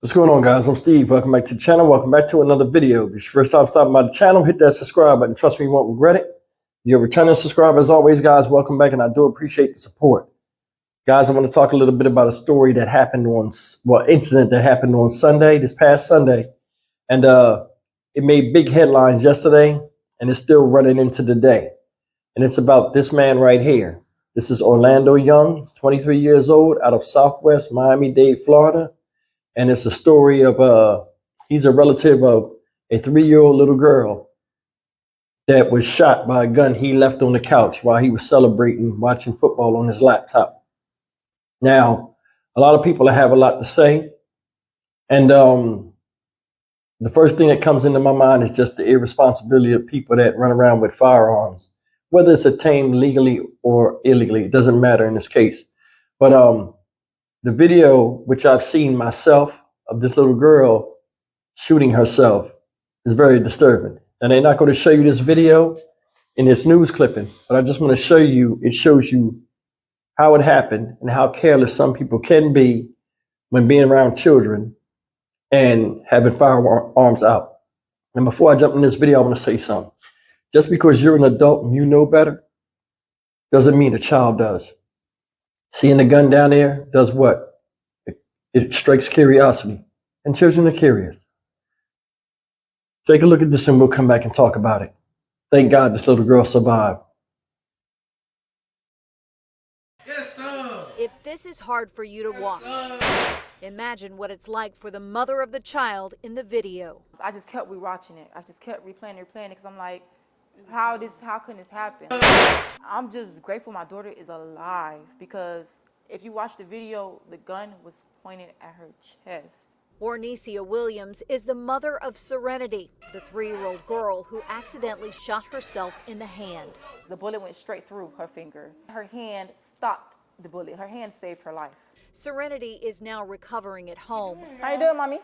What's going on, guys? I'm Steve. Welcome back to the channel. Welcome back to another video. If it's your first time stopping by the channel, hit that subscribe button. Trust me, you won't regret it. If you're a returning subscriber, as always, guys, welcome back, and I do appreciate the support. Guys, I want to talk a little bit about a story that happened incident that happened on Sunday, this past Sunday. And it made big headlines yesterday, and it's still running into today. And it's about this man right here. This is Orlando Young, 23 years old, out of Southwest Miami-Dade, Florida. And it's a story of he's a relative of a 3-year-old little girl that was shot by a gun he left on the couch while he was celebrating watching football on his laptop. Now, a lot of people have a lot to say. And the first thing that comes into my mind is just the irresponsibility of people that run around with firearms, whether it's obtained legally or illegally. It doesn't matter in this case. But the video, which I've seen myself, of this little girl shooting herself is very disturbing. And they're not going to show you this video in this news clipping, but I just want to show you, it shows you how it happened and how careless some people can be when being around children and having firearms out. And before I jump in this video, I want to say something. Just because you're an adult and you know better doesn't mean a child does. Seeing the gun down there does what? It strikes curiosity, and children are curious. Take a look at this and we'll come back and talk about it. Thank God this little girl survived. If this is hard for you to watch, imagine what it's like for the mother of the child in the video. I just kept rewatching it. I just kept replaying it because I'm like, how can this happen? I'm just grateful my daughter is alive, because if you watch the video, the gun was pointed at her chest. Ornesia Williams is the mother of Serenity, the 3-year-old girl who accidentally shot herself in the hand. The bullet went straight through her finger. Her hand stopped the bullet. Her hand saved her life. Serenity is now recovering at home. How you doing, Mommy?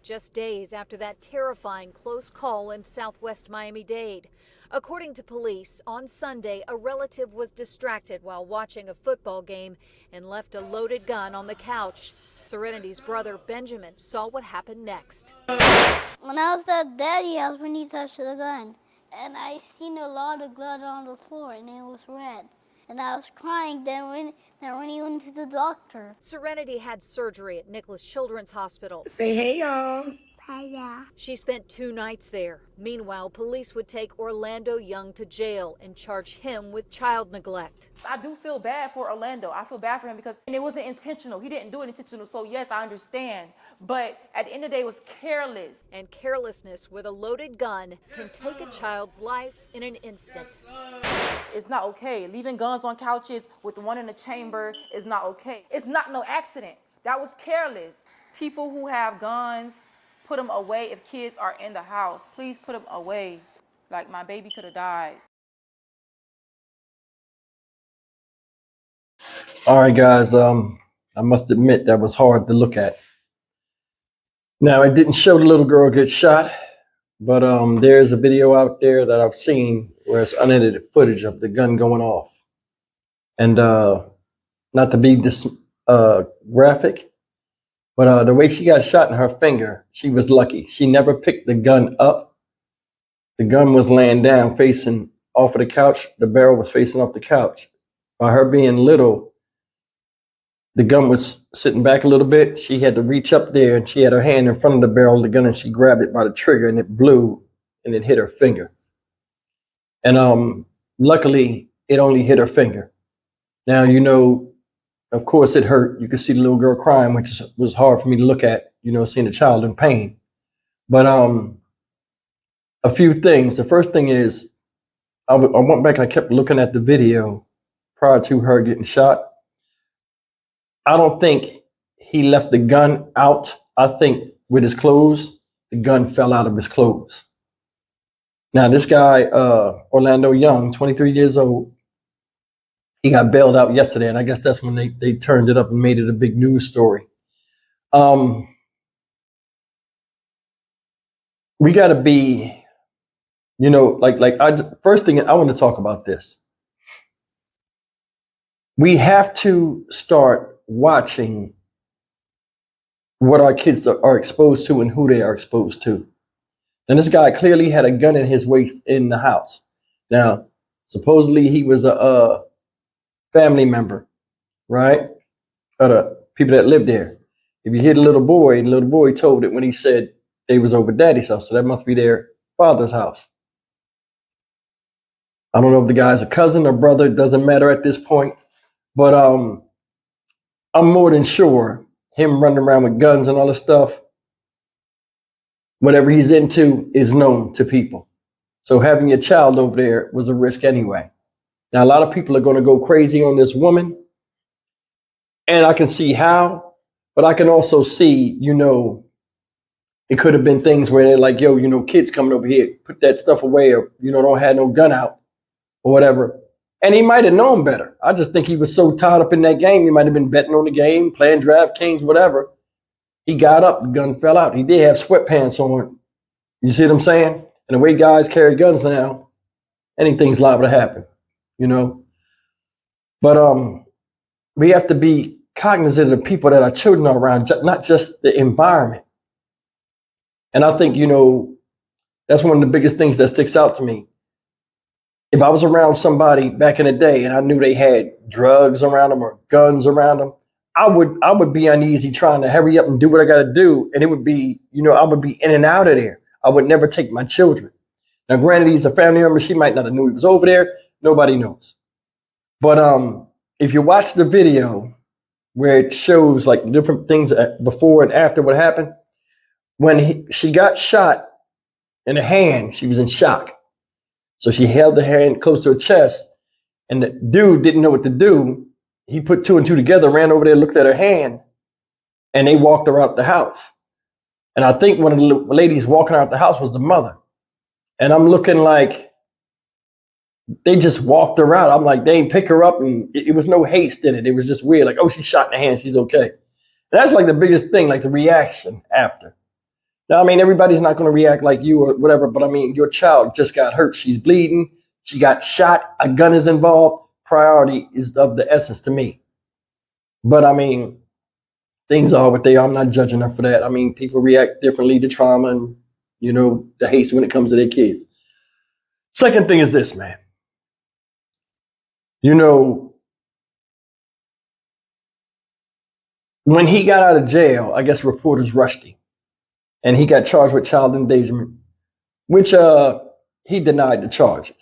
Just days after that terrifying close call in Southwest Miami-Dade. According to police, on Sunday, a relative was distracted while watching a football game and left a loaded gun on the couch. Serenity's brother, Benjamin, saw what happened next. When I was at Daddy's house, when he touched the gun, and I seen a lot of blood on the floor, and it was red. And I was crying then when he went to the doctor. Serenity had surgery at Nicholas Children's Hospital. Say hey, y'all. Hiya. She spent 2 nights there. Meanwhile, police would take Orlando Young to jail and charge him with child neglect. I do feel bad for Orlando. I feel bad for him because it wasn't intentional. He didn't do it intentional. So yes, I understand. But at the end of the day, it was careless. And carelessness with a loaded gun can take a child's life in an instant. It's not okay. Leaving guns on couches with one in the chamber is not okay. It's not no accident. That was careless. People who have guns, put them away. If kids are in the house, please put them away. Like, my baby could have died. All right, guys, I must admit that was hard to look at. Now, it didn't show the little girl get shot, but there's a video out there that I've seen where it's unedited footage of the gun going off. And not to be this graphic, but the way she got shot in her finger, she was lucky. She never picked the gun up. The gun was laying down facing off of the couch. The barrel was facing off the couch. By her being little, the gun was sitting back a little bit. She had to reach up there, and she had her hand in front of the barrel of the gun, and she grabbed it by the trigger, and it blew, and it hit her finger. And luckily, it only hit her finger. Now, you know, of course it hurt. You could see the little girl crying, which was hard for me to look at, you know, seeing a child in pain. But a few things. The first thing is, I went back and I kept looking at the video prior to her getting shot. I don't think he left the gun out. I think with his clothes, the gun fell out of his clothes. Now, this guy, Orlando Young, 23 years old, he got bailed out yesterday, and I guess that's when they turned it up and made it a big news story. We got to be, you know, first thing, I want to talk about this. We have to start watching what our kids are exposed to and who they are exposed to. And this guy clearly had a gun in his waist in the house. Now, supposedly he was a family member, right? Of the people that lived there. If you hear the little boy told it when he said they was over daddy's house. So that must be their father's house. I don't know if the guy's a cousin or brother. It doesn't matter at this point. But I'm more than sure him running around with guns and all this stuff, whatever he's into is known to people. So having your child over there was a risk anyway. Now, a lot of people are going to go crazy on this woman. And I can see how, but I can also see, it could have been things where they're like, yo, kids coming over here, put that stuff away, or, don't have no gun out or whatever. And he might have known better. I just think he was so tied up in that game. He might have been betting on the game, playing DraftKings, whatever. He got up, the gun fell out. He did have sweatpants on. You see what I'm saying? And the way guys carry guns now, anything's liable to happen, But we have to be cognizant of the people that our children are around, not just the environment. And I think, that's one of the biggest things that sticks out to me. If I was around somebody back in the day and I knew they had drugs around them or guns around them, I would be uneasy trying to hurry up and do what I got to do. And it would be, I would be in and out of there. I would never take my children. Now, granted, he's a family member. She might not have knew he was over there. Nobody knows. But if you watch the video where it shows like different things before and after what happened, when she got shot in the hand, she was in shock. So she held the hand close to her chest, and the dude didn't know what to do. He put two and two together, ran over there, looked at her hand, and they walked her out the house. And I think one of the ladies walking out the house was the mother. And I'm looking like they just walked her out. I'm like, they ain't pick her up, and it was no haste in it. It was just weird. Like, oh, she's shot in the hand. She's okay. And that's like the biggest thing, like the reaction after. Now, I mean, everybody's not going to react like you or whatever, but I mean, your child just got hurt. She's bleeding. She got shot. A gun is involved. Priority is of the essence to me. But I mean, things are what they are. I'm not judging her for that. I mean, people react differently to trauma and, the haste when it comes to their kids. Second thing is this, man. When he got out of jail, I guess reporters rushed him. And he got charged with child endangerment, which he denied the charges.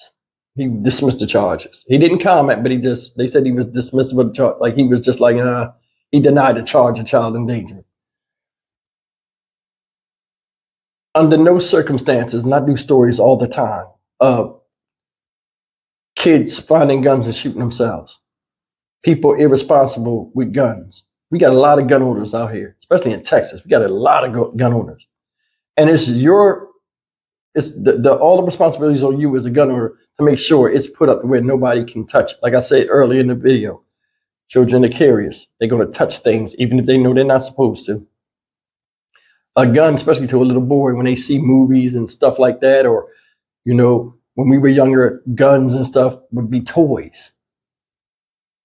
He dismissed the charges. He didn't comment, but they said he was dismissive of the charge. Like he was just like, he denied the charge of child endangerment. Under no circumstances, and I do stories all the time of kids finding guns and shooting themselves. People irresponsible with guns. We got a lot of gun owners out here, especially in Texas. We got a lot of gun owners. And all the responsibilities on you as a gun owner to make sure it's put up where nobody can touch it. Like I said earlier in the video, children are curious. They're going to touch things, even if they know they're not supposed to. A gun, especially to a little boy, when they see movies and stuff like that, or, when we were younger, guns and stuff would be toys.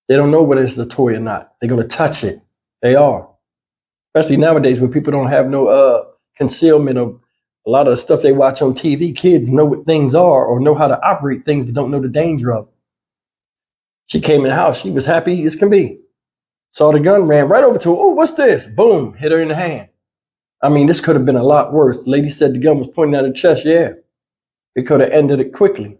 They don't know whether it's a toy or not. They're going to touch it. They are. Especially nowadays when people don't have no concealment of a lot of the stuff they watch on TV. Kids know what things are or know how to operate things, but don't know the danger of it. She came in the house. She was happy as can be. Saw the gun, ran right over to her. Oh, what's this? Boom, hit her in the hand. I mean, this could have been a lot worse. The lady said the gun was pointing at her chest. Yeah, it could have ended it quickly.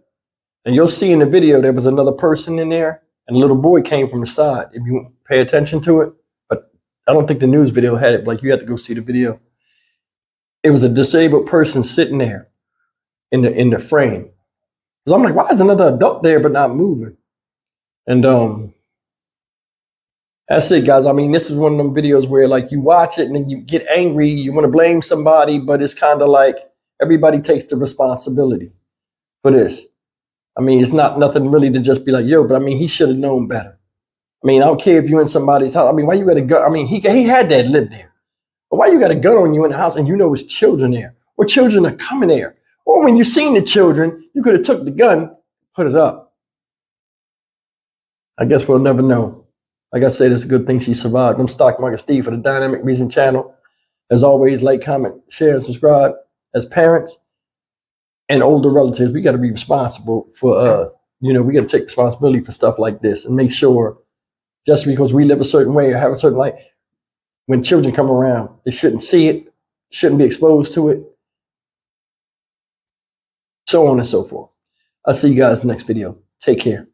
And you'll see in the video, there was another person in there, and a little boy came from the side. If you pay attention to it, but I don't think the news video had it. Like, you had to go see the video. It was a disabled person sitting there in the frame. So I'm like, why is another adult there but not moving? And that's it, guys. I mean, this is one of them videos where like you watch it and then you get angry, you want to blame somebody, but it's kind of like everybody takes the responsibility for this. I mean, it's not nothing really to just be like, yo, but I mean, he should have known better. I mean, I don't care if you're in somebody's house. I mean, why you got a gun? I mean, he had that lived there. But why you got a gun on you in the house and it's children there? Or children are coming there? Or when you seen the children, you could have took the gun, put it up. I guess we'll never know. Like I said, it's a good thing she survived. I'm Stock Market Steve for the Dynamic Reason channel. As always, like, comment, share, and subscribe. As parents and older relatives, we got to be responsible for, we got to take responsibility for stuff like this and make sure just because we live a certain way or have a certain life, when children come around, they shouldn't see it, shouldn't be exposed to it, so on and so forth. I'll see you guys in the next video. Take care.